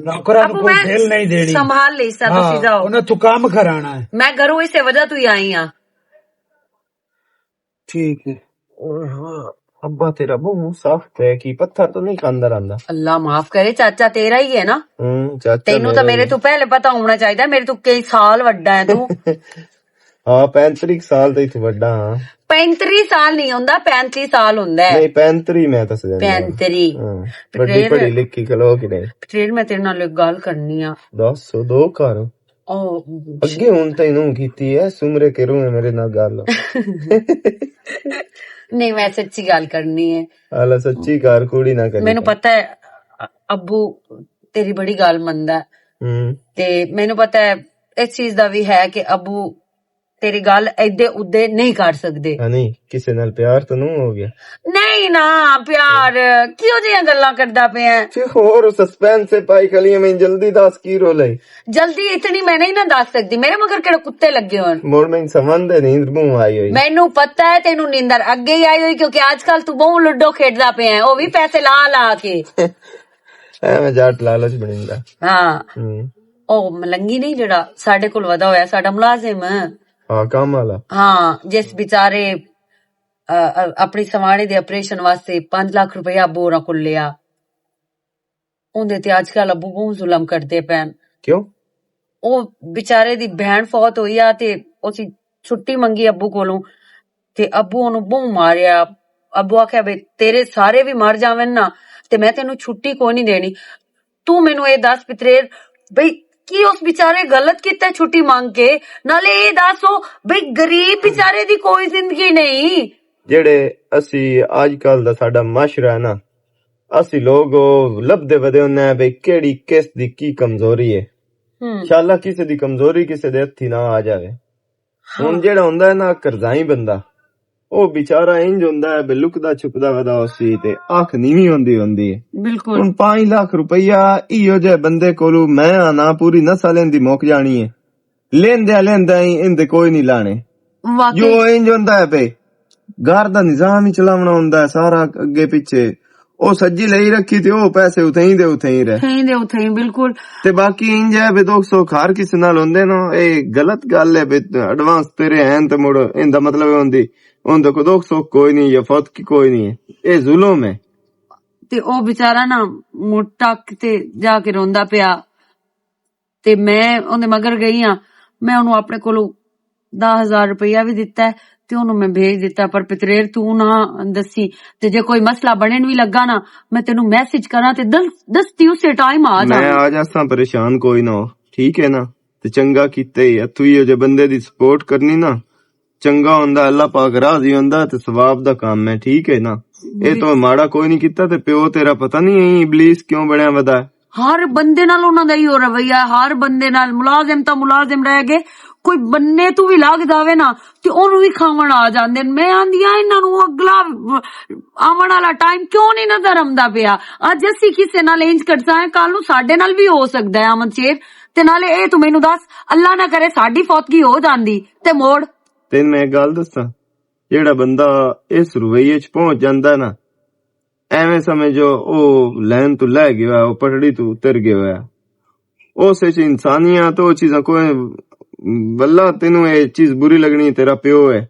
नौकरा नु कोई ढेल नहीं देनी संभाल ले सा तुसी जाओ उन्हें तू काम कराना है मैं घरों इसे वजह तू ही आई हां ठीक है अब्बा तेरा मुंह साफ है कि पत्थर तो नहीं खांदा रहंदा अल्लाह माफ करे चाचा तेरा ही है ना चाचा तेनू तो मेरे तो पहले पता होना चाहिए मेरे तो कई साल वड्डा है तू हाँ 35 साल तो इथे वड्डा हाँ 35 साल नहीं होंदा 35 साल होंदा है नहीं 35 मैं तो सजा 35 बड़ी पढ़ी लिखी खलो कि नहीं फिर मैं तेरे नाल एक गल करनी आ 202 कर ओ ਅੱਗੇ ਹੁਣ ਤੈਨੂੰ ਕੀਤੀ ਹੈ ਸੁਮਰੇ ਕੇ ਰੂ ਮੇਰੇ ਨਾਲ ਗੱਲ नहीं मैं सच्ची गल करनी है ਹਾਲਾ ਸੱਚੀ ਕਾਰ ਕੁੜੀ ਨਾ ਕਰੀ मैनू पता है अब्बू तेरी बड़ी गल मनदा है ते मैनू पता है इस चीज दा भी है कि अब्बू तेरी गल इदे उदे नहीं कर सकदे नहीं किसे नाल प्यार तो नहीं हो गया नहीं ना प्यार क्यों जियां गल्लां करदा पे है फिर और सस्पेंस से पाई खलिए मैं जल्दी दस की रोल है जल्दी इतनी मैं नहीं ना दस सकदी मेरे मगर केड़े कुत्ते लगे होन मोड़ में समझ नींद मुंह आई हुई मैनू पता है तेनू नींदर अगे ही आई हुई क्योंकि आजकल तू बहु लूडो खेडदा पे है वो भी पैसे ला ला के मैं जाट लालच बनिंदा हाँ ओ मलंगी नहीं जेड़ा साडे कोल वदा होया साडा मुलाजिम हाँ काम वाला हाँ जिस बेचारे अपनी सवाणे दे ऑपरेशन वास्ते 5 लाख रुपया अब्बू होरां कोल लिया उंदे ते अजकल अब्बू बहुत जुल्म करदे पैन क्यों ओ बेचारे दी बहन फौत होई आ ते उसी छुट्टी मंगी अब्बू कोलों ते अब्बू ओनू बहुत मारिया अब्बू आख्या बे तेरे सारे भी मर जावन ना ते मैं तेनू छुट्टी कोई नहीं देनी तू मैनू ये दस पितरेर बई की उस बेचारे गलत किता छुट्टी मांग के नाले ये दसो बई गरीब बेचारे दी कोई जिंदगी नहीं जेड़े असी आजकल दा साडा माशरा है ना असी लोग लभदे वदे हुन्ने बई केड़ी किस दी की कमजोरी है इंशाल्लाह किसे दी कमजोरी किसे दे हत्थी ना आ जावे हुन जेड़ा हुंदा है ना करजाई बंदा ओ बेचारा इंज हुंदा है बे लुकदा छुपदा वदा उसी ते आंख नीवी हुंदी है बिल्कुल हुन 5 लाख रुपया इयो जे बंदे कोलू मैं आना पूरी नस्ल इंदी मुक जानी है लेंदे ही इंदे कोई नहीं लाने जो इंज हुंदा है बे घर दा निजाम ही चलावना हुंदा है सारा अगे पीछे ओ सज्जी लई रखी ते ओ पैसे उथई रहे बिल्कुल ते बाकी इंज है बे 200 खार किसे नाल हुंदे ना ए गलत गल है बे एडवांस तेरे हैं ते मुड़ इंदा मतलब हुंदी उनदे को 200 कोई नहीं या फौत की कोई नहीं है ए जुल्म है ते ओ बेचारा ना मोटा ते जाके रोंदा पिया ते मैं ओंदे मगर गई हां मैं ओनू अपने कोलों 10,000 रुपया भी दिता है ते ओनू मैं भेज दिता पर पितरेर तू ना दसी ते जे कोई मसला बनन भी लगा ना मैं तेनू मैसेज करा ते दसती उसे टाइम आ जा मैं आ जासा परेशान कोई ना हो ठीक है ना ते चंगा कीते ही तू ये जे बंदे दी सपोर्ट करनी ना चंगा हुंदा अल्लाह पाक राजी हुंदा ते सवाब दा काम है ठीक है ना ਇਹ ਤੋਂ ਮਾੜਾ ਕੋਈ ਨਹੀਂ ਕੀਤਾ ਤੇ ਪਿਓ ਤੇਰਾ ਪਤਾ ਨਹੀਂ ਇਬਲੀਸ ਕਿਉਂ ਬਣਿਆ ਵਦਾ। ਹਰ ਬੰਦੇ ਨਾਲ ਉਹਨਾਂ ਦਾ ਹੀ ਹੋ ਰਵਈਆ, ਹਰ ਬੰਦੇ ਨਾਲ। ਮੁਲਾਜ਼ਮ ਤਾਂ ਮੁਲਾਜ਼ਮ ਰਹਿ ਗਏ, ਕੋਈ ਬੰਨੇ ਤੋਂ ਵੀ ਲੱਗ ਜਾਵੇ ਨਾ ਤੇ ਉਹਨੂੰ ਵੀ ਖਾਵਣ ਆ ਜਾਂਦੇ ਨੇ। ਮੈਂ ਆਂਦੀਆਂ ਇਹਨਾਂ ਨੂੰ ਅਗਲਾ ਆਉਣ ਵਾਲਾ ਟਾਈਮ ਕਿਉਂ ਨਹੀਂ ਨਜ਼ਰ ਆਉਂਦਾ ਪਿਆ। ਅੱਜ ਅਸੀਂ ਕਿਸੇ ਨਾਲ ਇੰਜ ਕਰਦਾ ਹੈ, ਕੱਲ ਨੂੰ ਸਾਡੇ ਨਾਲ ਵੀ ਹੋ ਸਕਦਾ ਹੈ ਅਮਨ ਸ਼ੇਰ। ਤੇ ਨਾਲੇ ਇਹ ਤੂੰ ਮੈਨੂੰ ਦੱਸ, ਅੱਲਾ ਨਾ ਕਰੇ ਸਾਡੀ ਫੌਤਗੀ ਹੋ ਜਾਂਦੀ ਤੇ ਮੋੜ। ਤੈਨੂੰ ਮੈਂ ਗੱਲ ਦੱਸਾਂ, ਜਿਹੜਾ ਬੰਦਾ ਇਸ ਰਵਈਏ ਚ ਪਹੁੰਚ ਜਾਂਦਾ ਨਾ, ਐਵੇਂ ਸਮਝੋ ਉਹ ਲੈਣ ਤੋਂ ਲੈ ਗਿਆ, ਉਹ ਪਟੜੀ ਤੋਂ ਉਤਰ ਗਿਆ। ਉਸ ਚ ਇਨਸਾਨੀਅਤ ਉਹ ਚੀਜ਼ਾਂ ਕੋਈ ਵੱਲਾ ਤੈਨੂੰ ਇਹ ਚੀਜ਼ ਬੁਰੀ ਲੱਗਣੀ ਤੇਰਾ ਪਿਓ ਹੈ,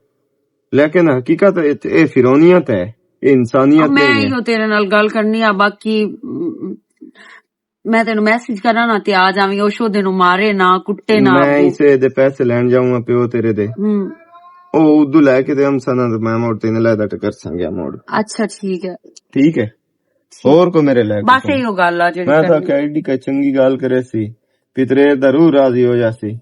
ਲੇਕਿਨ ਹਕੀਕਤ ਇਹ ਫਿਰੌਨੀਅਤ ਹੈ, ਇਹ ਇਨਸਾਨੀਅਤ ਮੈਂ ਨਹੀਂ ਹੈ। ਇਹੋ ਤੇਰੇ ਨਾਲ ਗੱਲ ਕਰਨੀ ਆ। ਬਾਕੀ ਮੈਂ ਤੈਨੂੰ ਮੈਸੇਜ ਕਰਾਂ ਨਾ ਤੇ ਆ ਜਾਵੀਂ। ਉਹ ਸ਼ੋਦੇ ਨੂੰ ਮਾਰੇ ਨਾ, ਕੁੱਟੇ ਨਾ। ਮੈਂ ਇਸੇ ਦੇ ਪੈਸੇ ਲੈਣ ਜਾਊਂਗਾ ਪਿਓ ਤੇਰੇ ਦੇ, ਉਹ ਉਦੋਂ ਲੈ ਕੇ ਤੇ ਹਮਸਨਾ ਮੈਂ ਮੋੜ ਤੈਨੂੰ ਲੈ ਦਾ ਕਰ ਸੰਗਿਆ ਮੋੜ। ਅੱਛਾ ਠੀਕ ਹੈ, ਠੀਕ ਹੈ। ਹੋਰ ਕੋ ਮੇਰੇ ਲੈ ਬਸ ਇਹੋ ਗੱਲ ਆ ਜਿਹੜੀ ਮੈਂ ਤਾਂ ਐਡੀ ਕ ਚੰਗੀ ਗੱਲ ਕਰੇ ਸੀ, ਪਿਤਰੇ ਦਾ ਰੂਹ ਰਾਜ਼ੀ ਹੋ ਜਾਸੀ।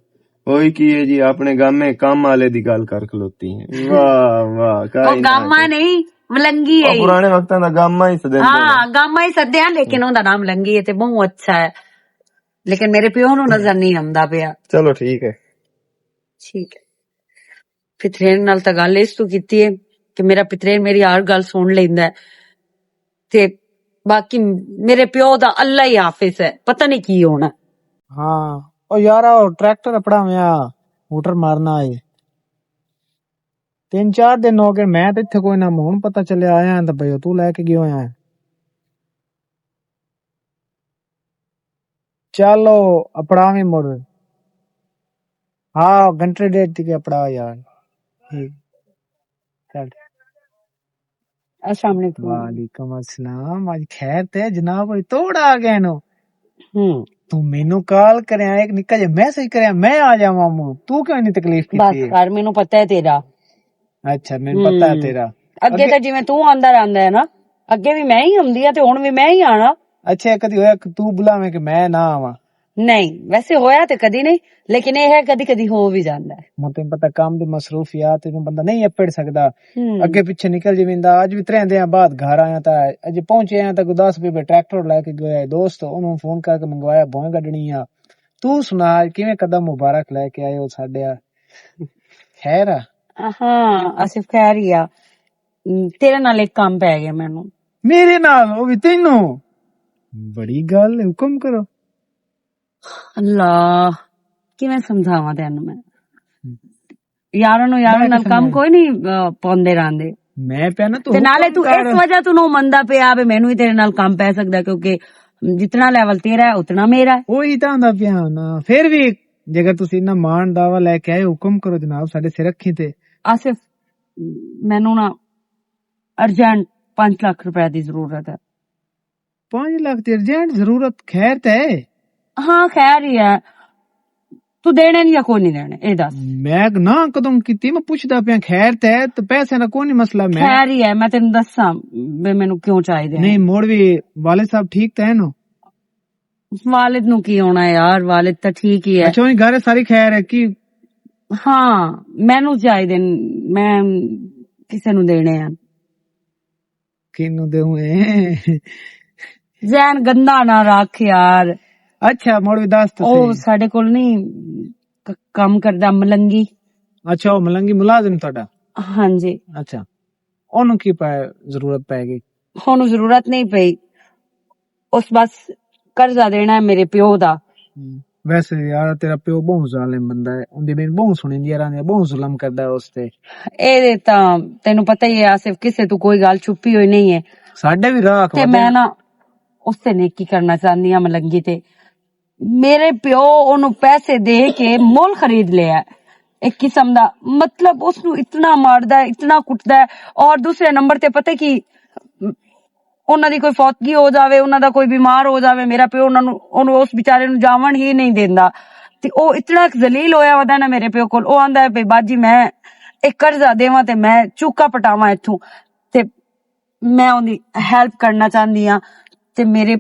ਉਹੀ ਕੀ ਹੈ ਜੀ, ਆਪਣੇ ਗਾਮੇ ਕੰਮ ਵਾਲੇ ਦੀ ਗੱਲ ਕਰ ਖਲੋਤੀ ਹੈ। ਵਾਹ ਵਾਹ, ਉਹ ਗਾਮਾ ਨਹੀਂ ਮਲੰਗੀ ਹੈ। ਪੁਰਾਣੇ ਵਕਤਾਂ ਦਾ ਗਾਮਾ ਹੀ ਸਦੇ। ਹਾਂ ਗਾਮਾ ਹੀ ਸੱਦਿਆ, ਲੇਕਿਨ ਉਹਦਾ ਨਾਮ ਲੰਗੀ ਹੈ ਤੇ ਬਹੁਤ ਅੱਛਾ ਹੈ। ਲੇਕਿਨ ਮੇਰੇ ਪਿਓ ਨੂੰ ਨਜ਼ਰ ਨਹੀਂ ਆਉਂਦਾ ਪਿਆ। ਚਲੋ ਠੀਕ ਹੈ, ਠੀਕ ਹੈ। ਪਿਤਰੇਨ ਨਾਲ ਤਾਂ ਗੱਲ ਇਸ ਤੋਂ ਕੀਤੀ ਹੈ ਕਿ ਮੇਰਾ ਪਿਤਰੇਨ ਮੇਰੀ ਹਰ ਗੱਲ ਸੁਣ ਲੈਂਦਾ ਤੇ ਬਾਕੀ ਮੇਰੇ ਪਿਓ ਦਾ ਅੱਲਾ ਹੀ ਹਾਫਿਜ਼ ਹੈ, ਪਤਾ ਨਹੀਂ ਕੀ ਹੋਣਾ। ਹਾਂ ਉਹ ਯਾਰ ਉਹ ਟਰੈਕਟਰ ਪੜਾਵਿਆ ਮੋਟਰ ਮਾਰਨਾ ਏ। 3-4 ਦਿਨ ਹੋ ਗਏ ਮੈਂ ਤੇ ਇੱਥੇ ਕੋਈ ਨਾ, ਹੁਣ ਪਤਾ ਚੱਲਿਆ ਆਇਆ ਤਾਂ ਬਈ ਤੂੰ ਲੈ ਕੇ ਗਿਆ ਆ। चलो अपड़ा में मोड़। हाँ घंटे डेढ़ थी के अपड़ा यार। चल अस्सलाम वालेकुम। वालेकुम अस्सलाम। आज खैर ते जनाब तोड़ा आ गए नो। तू मेनू कॉल करे एक निक्का जे मैसेज करे मैं आ जावा मु, तू क्यों नहीं तकलीफ की? बस कर, मेनू पता है तेरा। अच्छा मैनू पता है तेरा। ਅੱਗੇ ਤਾਂ ਜਿਵੇਂ ਤੂੰ ਆਂਦਾ ਰਹਿੰਦਾ ਹੈ ਨਾ, ਅੱਗੇ ਵੀ ਮੈਂ ਹੀ ਹੁੰਦੀ ਆ ਤੇ ਹੁਣ ਵੀ ਮੈਂ ਹੀ ਆਣਾ। ਅੱਛਾ ਕਦੀ ਹੋਇਆ ਤੂੰ ਬੁਲਾਵੇਂ ਕਿ ਮੈਂ ਨਾ ਆਵਾਂ? ਨਹੀਂ ਵੈਸੇ ਹੋਇਆ ਤੇ ਕਦੀ ਨਹੀਂ, ਲੇਕਿਨ ਇਹ ਹੈ ਕਦੀ ਕਦੀ ਹੋ ਵੀ ਜਾਂਦਾ ਹੈ। ਮੈਨੂੰ ਪਤਾ ਕੰਮ ਦੀ ਮਸਰੂਫੀਅਤ ਨੂੰ ਬੰਦਾ ਨਹੀਂ ਅੱਪੜ ਸਕਦਾ, ਅੱਗੇ ਪਿੱਛੇ ਨਿਕਲ ਜਿੰਦਾ। ਅੱਜ ਵੀ 3 ਦਿਨਾਂ ਬਾਅਦ ਘਰ ਆਇਆ ਤਾਂ ਅਜੇ ਪਹੁੰਚੇ ਆ ਤਾਂ ਗੁਰਦਾਸ ਵੀ ਟਰੈਕਟਰ ਲੈ ਕੇ ਗਿਆ ਦੋਸਤ, ਉਹਨੂੰ ਫੋਨ ਕਰਕੇ ਮੰਗਵਾਇਆ ਭੋਂ ਗੱਡਣੀ ਆ। ਤੂੰ ਸੁਣਾ ਕਿਵੇਂ ਕਦਮ ਮੁਬਾਰਕ ਲੈ ਕੇ ਆਏ ਹੋ ਸਾਡੇ? ਖੈਰ ਆ? ਹਾਂ ਅਸੀਂ ਖੈਰ ਹੀ ਆ। ਤੇਰੇ ਨਾਲ ਇੱਕ ਕੰਮ ਪੈ ਗਿਆ ਮੈਨੂੰ। ਮੇਰੇ ਨਾਲ? ਉਹ ਵੀ ਤੈਨੂੰ? ਬੜੀ ਗੱਲ, ਹੁਕਮ ਕਰੋ। ਅੱਲਾ ਕਿਵੇਂ ਸਮਝਾਵਾਂ ਤੈਨੂੰ ਮੈਂ? ਯਾਰਾਂ ਨੂੰ ਯਾਰਾਂ ਨਾਲ ਕੰਮ ਕੋਈ ਨਹੀਂ ਪਾਉਂਦੇ ਰਹਿੰਦੇ। ਮੈਂ ਪਿਆ ਨਾ ਤੂੰ, ਤੇ ਨਾਲੇ ਤੂੰ ਇਸ ਵਜ੍ਹਾ ਤੋਂ ਨੂੰ ਮੰਨਦਾ ਪਿਆ ਵੀ ਮੈਨੂੰ ਵੀ ਤੇਰੇ ਨਾਲ ਕੰਮ ਪੈ ਸਕਦਾ, ਕਿਉਂਕਿ ਜਿਤਨਾ ਲੈਵਲ ਤੇਰਾ ਹੈ ਉਤਨਾ ਮੇਰਾ ਹੈ। ਉਹੀ ਤਾਂ ਹੁੰਦਾ ਪਿਆ ਨਾ। ਫਿਰ ਵੀ ਜੇਕਰ ਤੁਸੀਂ ਇੰਨਾ ਮਾਣ ਦਾਵਾ ਲੈ ਕੇ ਆਏ, ਹੁਕਮ ਕਰੋ ਜਨਾਬ, ਸਾਡੇ ਸਿਰ ਰੱਖੀ ਤੇ। ਆਸਿਫ ਮੈਨੂੰ ਨਾ ਅਰਜੈਂਟ 5 ਲੱਖ ਰੁਪਏ ਦੀ ਜ਼ਰੂਰਤ ਹੈ। 5 ਲੱਖ ਦੀ ਅਰਜੈਂਟ ਜ਼ਰੂਰਤ? ਖੈਰ ਤੇ ਹਾਂ ਖੈਰ ਹੀ ਹੈ। ਤੂੰ ਦੇਣੇ ਨਹੀਂ ਜਾਂ ਕੋਈ ਨਹੀਂ ਦੇਣੇ ਇਹ ਦੱਸ। ਮੈਂ ਨਾ ਕਦੋਂ ਕੀਤੀ, ਮੈਂ ਪੁੱਛਦਾ ਪਿਆ। ਖੈਰ ਤੇ ਪੈਸੇ ਦਾ ਕੋਈ ਨਹੀਂ ਮਸਲਾ। ਮੈਂ ਖੈਰ ਹੀ ਹੈ, ਮੈਂ ਤੈਨੂੰ ਦੱਸਾਂ ਵੀ ਮੈਨੂੰ ਕਿਉਂ ਚਾਹੀਦੇ। ਨਹੀਂ ਮੋੜ ਵੀ ਵਾਲਿਦ ਸਾਹਿਬ ਠੀਕ ਤਾਂ ਹੈ ਨਾ? ਵਾਲਿਦ ਨੂੰ ਕੀ ਹੋਣਾ ਯਾਰ, ਵਾਲਿਦ ਤਾਂ ਠੀਕ ਹੀ ਹੈ। ਅੱਛਾ ਉਹੀ ਘਰ ਸਾਰੀ ਖੈਰ ਹੈ ਕਿ? ਹਾਂ ਮੈਨੂੰ ਚਾਹੀਦੇ, ਮੈਂ ਕਿਸੇ ਨੂੰ ਦੇਣੇ ਆ। ਕਿਹਨੂੰ ਦੇਉ? ਜ਼ਹਿਨ ਗੰਦਾ ਨਾ ਰੱਖ ਯਾਰ। ਅੱਛਾ ਮੋੜ ਵੀ ਦੱਸ ਤੁਸੀਂ। ਉਹ ਸਾਡੇ ਕੋਲ ਨਹੀਂ ਕੰਮ ਕਰਦਾ ਮਲੰਗੀ। ਅੱਛਾ ਉਹ ਮਲੰਗੀ ਮੁਲਾਜ਼ਮ ਤੁਹਾਡਾ? ਹਾਂਜੀ। ਅੱਛਾ ਉਹਨੂੰ ਕੀ ਜ਼ਰੂਰਤ ਪੈ ਗਈ? ਉਹਨੂੰ ਜ਼ਰੂਰਤ ਨਹੀਂ ਪਈ, ਉਸ ਬਸ ਕਰਜ਼ਾ ਦੇਣਾ ਹੈ ਮੇਰੇ ਪਿਓ ਦਾ। ਵੈਸੇ ਯਾਰ ਤੇਰਾ ਪਿਓ ਬਹੁਤ ਜ਼ਾਲਿਮ ਬੰਦਾ ਹੈ, ਉਹਦੀ ਮੈਨੂੰ ਬਹੁਤ ਸੁਣੀ ਯਾਰਾਂ ਨੇ, ਬਹੁਤ ਜ਼ੁਲਮ ਕਰਦਾ ਉਸ ਤੇ। ਇਹ ਤਾਂ ਤੈਨੂੰ ਪਤਾ ਹੀ ਹੈ ਆਸਿਫ, ਕਿਸੇ ਤੋਂ ਕੋਈ ਗੱਲ ਛੁਪੀ ਹੋਈ ਨਹੀਂ ਹੈ। ਸਾਡੇ ਵੀ ਰਾਹ ਤੇ ਮੈਂ ਨਾ ਉਸ ਤੇ ਨੇਕੀ ਕਰਨਾ ਚਾਹੁੰਦੀ ਹਾਂ ਮਲੰਗੀ ਤੇ। ਮੇਰੇ ਪਿਓ ਉਹਨੂੰ ਪੈਸੇ ਦੇ ਕੇ ਮੁੱਲ ਖਰੀਦ ਲਿਆ ਇੱਕ ਕਿਸਮ ਦਾ, ਮਤਲਬ ਉਸਨੂੰ ਇਤਨਾ ਮਾਰਦਾ ਹੈ, ਇਤਨਾ ਕੁੱਟਦਾ ਹੈ। ਔਰ ਦੂਸਰੇ ਨੰਬਰ ਤੇ ਪਤਾ ਕੀ, ਉਹਨਾਂ ਦੀ ਕੋਈ ਫੌਤਗੀ ਹੋ ਜਾਵੇ, ਉਹਨਾਂ ਦਾ ਕੋਈ ਬਿਮਾਰ ਹੋ ਜਾਵੇ, ਮੇਰਾ ਪਿਓ ਉਹਨੂੰ ਉਸ ਵਿਚਾਰੇ ਨੂੰ ਜਾਵਣ ਹੀ ਨਹੀਂ ਦਿੰਦਾ। ਤੇ ਉਹ ਇਤਨਾ ਜ਼ਲੀਲ ਹੋਇਆ ਵਦਾ ਨਾ ਮੇਰੇ ਪਿਓ ਕੋਲ। ਉਹ ਆਂਦਾ ਹੈ ਬਈ ਬਾਜੀ ਮੈਂ ਇੱਕ ਕਰਜ਼ਾ ਦੇਵਾਂ ਤੇ ਮੈਂ ਚੂਕਾ ਪਟਾਵਾਂ ਇੱਥੋਂ, ਤੇ ਮੈਂ ਉਹਦੀ ਹੈਲਪ ਕਰਨਾ ਚਾਹੁੰਦੀ ਹਾਂ। ਤੇ ਮੇਰੇ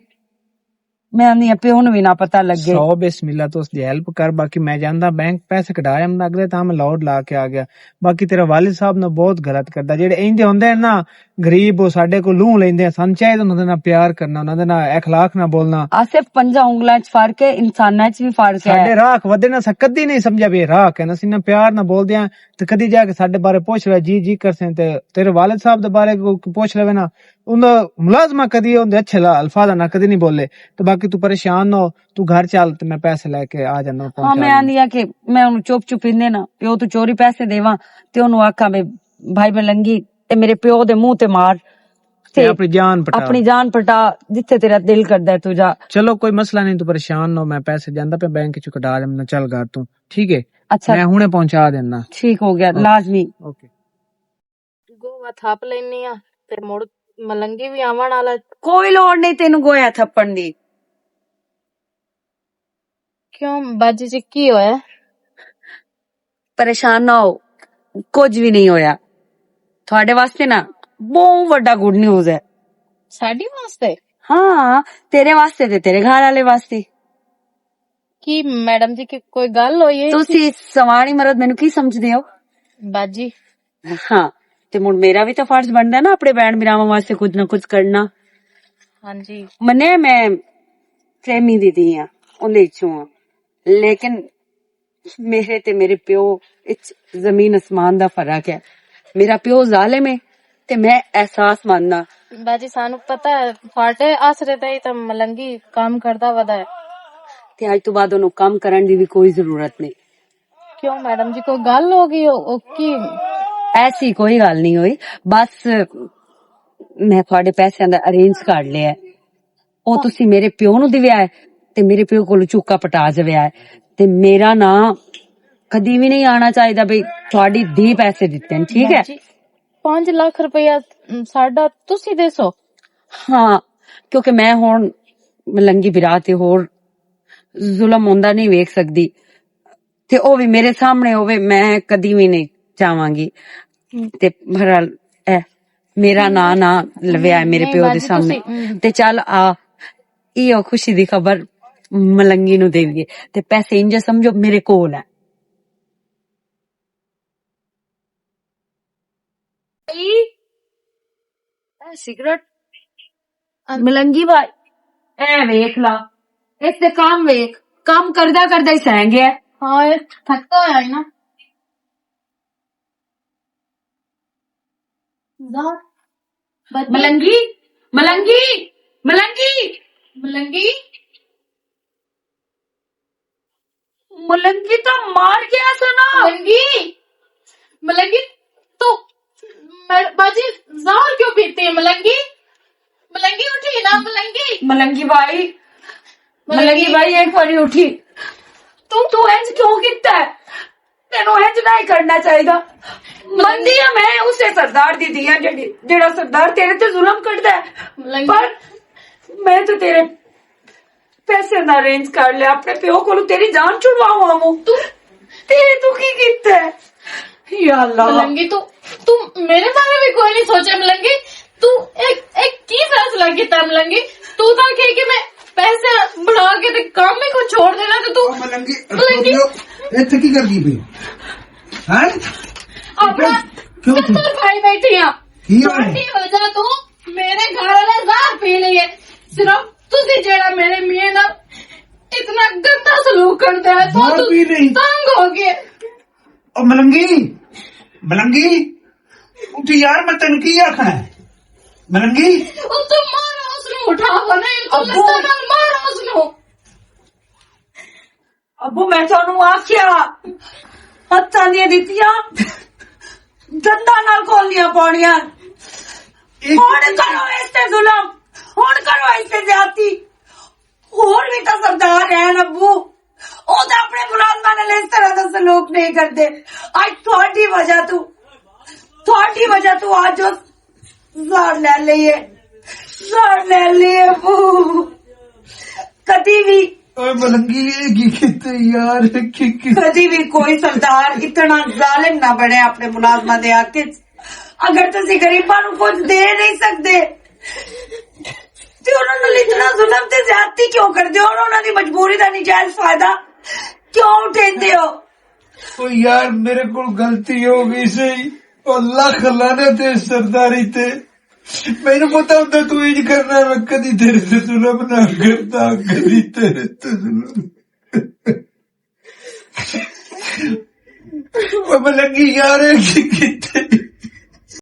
मैं आनी है प्यो ਨੂੰ ਵੀ ਨਾ ਪਤਾ ਲੱਗੇ। 100 बिस्मिल्लाह तो उसकी हेल्प कर। बाकी मैं जानदा बैंक पैसे कढ़ाए हमने अगले तां मैं लौट ला के आ गया। बाकी तेरा वालिद साहब ने बहुत गलत करदा। जेड़े इंदे हुंदे ना गरीब वो साडे को लूह लेंदे सन चाहिए उन्हां नाल प्यार करना उन्हां नाल अखलाक ना बोलना। आसिफ 5 ਉਂਗਲਾਂ 'ਚ ਫਰਕ ਹੈ इंसानां 'ਚ भी फर्क है। साडे राख वदे ना कदी नहीं समझा भी राख है ना सीना प्यार ना बोलदे आ ते कदी जाके साडे बारे पूछ ले जी करसे ते तेरे वालिद साहब दे बारे पूछ लेवे ना उन मुलाजमा कदी उनदे अच्छे अल्फाज ना कदी नहीं बोले। तो बाकी तू परेशान ना हो तू घर चल ते मैं पैसे लेके आ जाना। हाँ मैं आंदी आ कि मैं उन्हें चुप चुप इंदे ना प्यो तू चोरी पैसे देवा ते उन्हें आखा भाई मलंगी ते मेरे प्यो दे मुंह ते मार ते अपनी जान पटा जिथे तेरा दिल करदा है तू जा। चलो कोई मसला नहीं तू परेशान ना हो मैं पैसे जांदा पे बैंक च कटा देना चल घर तू ठीक है। अच्छा मैं हुणे पहुंचा देना। ठीक हो गया लाजमी। ओके गोवा थाप लेनी आ ते मुड़ मलंगी भी आवन वाला। कोई लोड़ नहीं तेन गोया थप्पन दी। क्यों बाजी जी की होया? परेशान ना हो कुछ भी नहीं होया। थोड़े वास्ते ना बहुत बड़ा गुड न्यूज है। साडी वास्ते? हाँ तेरे वास्ते ते तेरे घर वाले वास्ते। की मैडम जी की कोई गल होई है? तुसी सवाणी मरद मैनू की समझदे हो? बाजी हाँ ते मुड़ मेरा भी तो फर्ज बनदा ना अपने भैन भरावां वास्ते कुछ ना कुछ करना। हाँ जी मने मैं प्रेमी दी धी हां उंदे चों हां लेकिन मेरे ते मेरे प्यो इच जमीन आसमान दा फर्क है। मेरा प्यो जालिम है ते मैं एहसास मानना। बाजी सानू पता है फाटे आसरे ते ही तो मलंगी काम करदा वदा है ते आज तो बाद उन्हें काम करन दी भी कोई जरूरत नहीं। क्यों मैडम जी कोई गल हो गई हो की? ऐसी कोई गल नहीं हुई बस मैं थोड़े पैसे दा अरेंज कर लिया है। ओ तुसी मेरे प्यो नु दिव्या है ते मेरे प्यो कोल चूका पटा जव्या है ते मेरा ना कदी भी नहीं आना चाहिए भाई थोड़ी धी पैसे दिते हैं ठीक है। 5 लाख रुपया साडा तुसी देसो? हाँ क्योंकि मैं हुण मलंगी बिरा ते होर जुल्म होंदा नहीं वेख सकदी ते ओ भी मेरे सामने होवे मैं कदी भी नहीं चाहांगी ते बहरहाल मेरा ना लव्या है मेरे प्यो दे सामने ते चल आ इयो खुशी दी खबर मलंगी नु देविए ते पैसे इंज समझो मेरे कोल है। सिगरेट मलंगी भाई ए वेख ला इससे काम वेख काम करदा करदा ही सह गया। हाँ ये थकता है ना मलंगी मलंगी मलंगी मलंगी मलंगी तो मार गया सुना। मलंगी मलंगी तो बाजी जार क्यों पीती है? मलंगी मलंगी उठी ना मलंगी मलंगी भाई एक बारी उठी तू इंज क्यों किता है? तेनू इंज नहीं करना चाहिए। मंदी है मैं उसे सरदार दी दी जेड़ा सरदार तेरे ते जुल्म करदा है पर मैं तो तेरे पैसे ना अरेंज कर लिया अपने प्यो को तेरी जान छुड़वाऊं हूं तू की किता है? या अल्लाह मलंगी तू मेरे बारे में कोई नहीं सोचा मलंगी तू एक की फैसला किया मलंगी तू तो कह कि मैं पैसे बढ़ा के ते काम में को छोड़ देना तो तू मलंगी इत्थे की करदी पई हैं? अपना क्यों भाई बैठी हां की होया? छोटी वजह तो मेरे घर वाले जार पी रही है सिर्फ तुझे जेड़ा मेरे मियां ना इतना गंदा सलूक करता है तो तू तंग हो गया। ओ मलंगी उठी यार मैं तेन की आखना है मलंगी तो मारो उसनु उठाओ नहीं मारो उसनु। अबू मैं थानू आख्या हत्थां दी दित्तियां दंदा नाल खोलियां पाउणियां हुण करो इसते जुल्म हुण करो इसते ज्यादती होर भी तो सरदार है अबू ओ तो अपने मुलाजमां नाल इस तरह दा सलूक नहीं करदे। आज थोड़ी वजह तू आज जो जार ले लिए अबू कदी भी मलंगी की किते यार कदी भी कोई सरदार इतना जालिम ना बने अपने मुलाजमा दे हक च। अगर तुसी गरीबां नू कुछ दे नहीं सकदे ते उन्हां नाल इतना जुल्म ते ज्यादती ਗਲਤੀ ਕਿਉਂ ਕਰਦੇ ਹੋ? ਉਹਨਾਂ ਦੀ ਮਜਬੂਰੀ ਦਾ ਨਜਾਇਜ਼ ਫਾਇਦਾ ਕਿਉਂ ਉਠਾਉਂਦੇ ਹੋ? ओ यार मेरे को गलती हो गई सही, अल्लाह खलाने थे सरदारी थे, मैंने पता होता तू इंज करना, मैं कदी तेरे से जुल्म ना करता, कदी तेरे से जुल्म। मैं लगी यार